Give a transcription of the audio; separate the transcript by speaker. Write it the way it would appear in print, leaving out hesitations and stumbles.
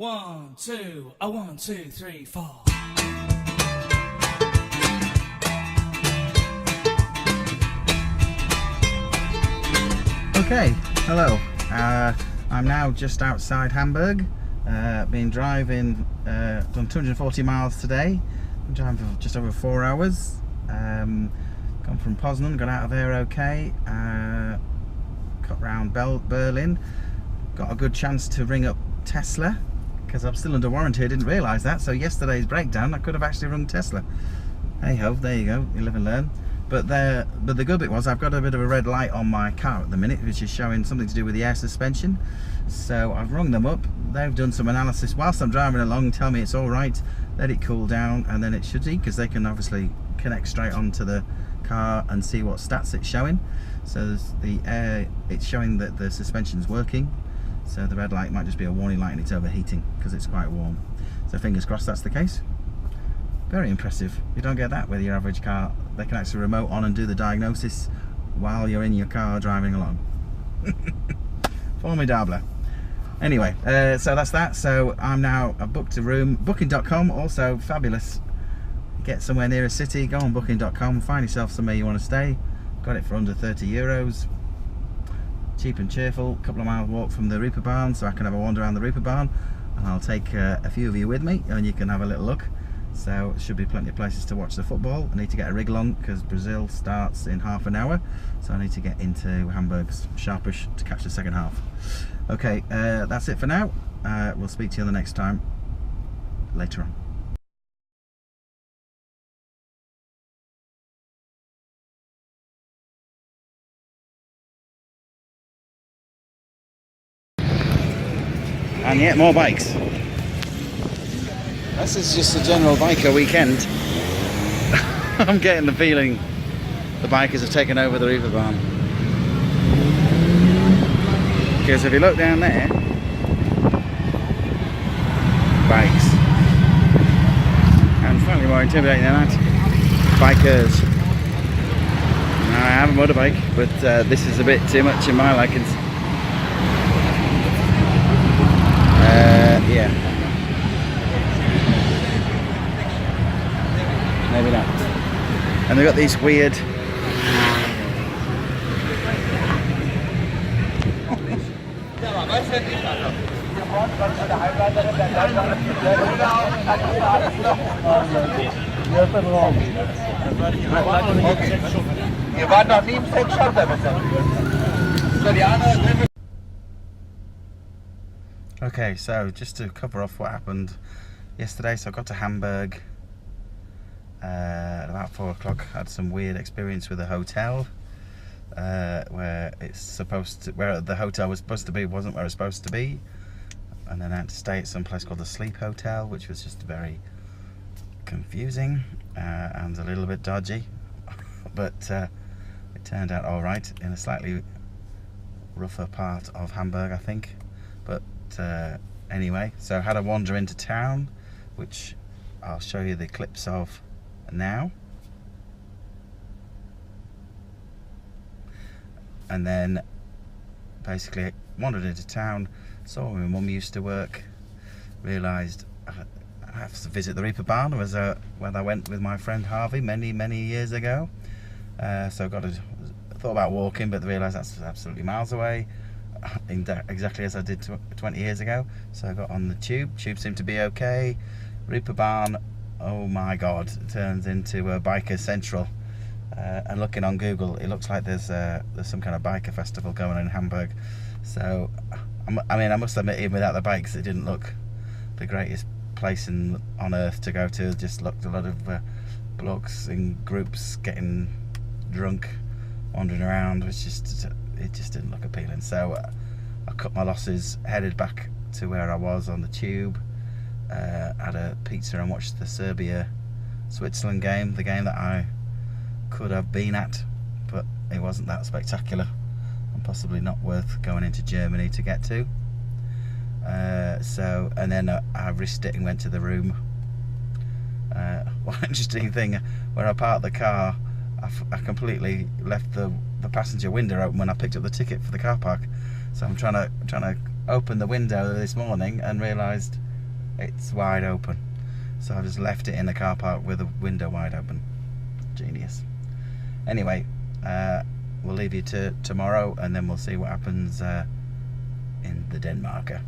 Speaker 1: 1, 2, 1, 2, 3, 4.
Speaker 2: Okay, hello. I'm now just outside Hamburg. Been driving, done 240 miles today. Been driving for just over 4 hours. Gone from Poznan, got out of there okay. Got round Berlin. Got a good chance to ring up Tesla because I'm still under warranty. I didn't realise that. So yesterday's breakdown, I could have actually rung Tesla. Hey ho, there you go. You live and learn. But the good bit was I've got a bit of a red light on my car at the minute, which is showing something to do with the air suspension. So I've rung them up. They've done some analysis whilst I'm driving along, tell me it's all right, let it cool down, and then it should be, because they can obviously connect straight onto the car and see what stats it's showing. So there's the air, it's showing that the suspension's working. So the red light might just be a warning light and it's overheating because it's quite warm. So fingers crossed that's the case. Very impressive. You don't get that with your average car. They can actually remote on and do the diagnosis while you're in your car driving along. Formidable. Anyway, so that's that. So I've booked a room. Booking.com, also fabulous. Get somewhere near a city, go on Booking.com, find yourself somewhere you want to stay. Got it for under €30. Cheap and cheerful. A couple of miles walk from the Reepabahn, so I can have a wander around the Reepabahn, and I'll take a few of you with me and you can have a little look. So should be plenty of places to watch the football. I need to get a wriggle on because Brazil starts in half an hour, so I need to get into Hamburg sharpish to catch the second half. Okay, that's it for now. We'll speak to you the next time later on. And yet more bikes. This is just a general biker weekend. I'm getting the feeling the bikers have taken over the Reepabahn. Because if you look down there, bikes. And slightly more intimidating than that, bikers. Now, I have a motorbike, but this is a bit too much in my likings. Yeah. Maybe not. And they've got these weird Okay, so just to cover off what happened yesterday, so I got to Hamburg at about 4 o'clock. Had some weird experience with a hotel where the hotel was supposed to be wasn't where it was supposed to be, and then I had to stay at some place called the Sleep Hotel, which was just very confusing and a little bit dodgy, but it turned out all right in a slightly rougher part of Hamburg, I think. But anyway, so I had a wander into town, which I'll show you the clips of now. And then basically wandered into town, saw where my mum used to work, realised I have to visit the Reepabahn, when I went with my friend Harvey many years ago. So thought about walking, but realised that's absolutely miles away, exactly as I did 20 years ago. So I got on the tube. Tube seemed to be okay. Reepabahn, oh my god, it turns into a biker central. And looking on Google, it looks like there's some kind of biker festival going on in Hamburg. So I mean, I must admit, even without the bikes, it didn't look the greatest place on earth to go to. It just looked a lot of blokes in groups getting drunk, wandering around, which it just didn't look appealing. So I cut my losses, headed back to where I was on the tube, had a pizza and watched the Serbia-Switzerland game, the game that I could have been at, but it wasn't that spectacular and possibly not worth going into Germany to get to. And then I risked it and went to the room. One interesting thing, where I parked the car, I completely left the passenger window open when I picked up the ticket for the car park. So I'm trying to open the window this morning and realised it's wide open. So I've just left it in the car park with the window wide open. Genius. Anyway, we'll leave you to tomorrow, and then we'll see what happens in the Denmarker.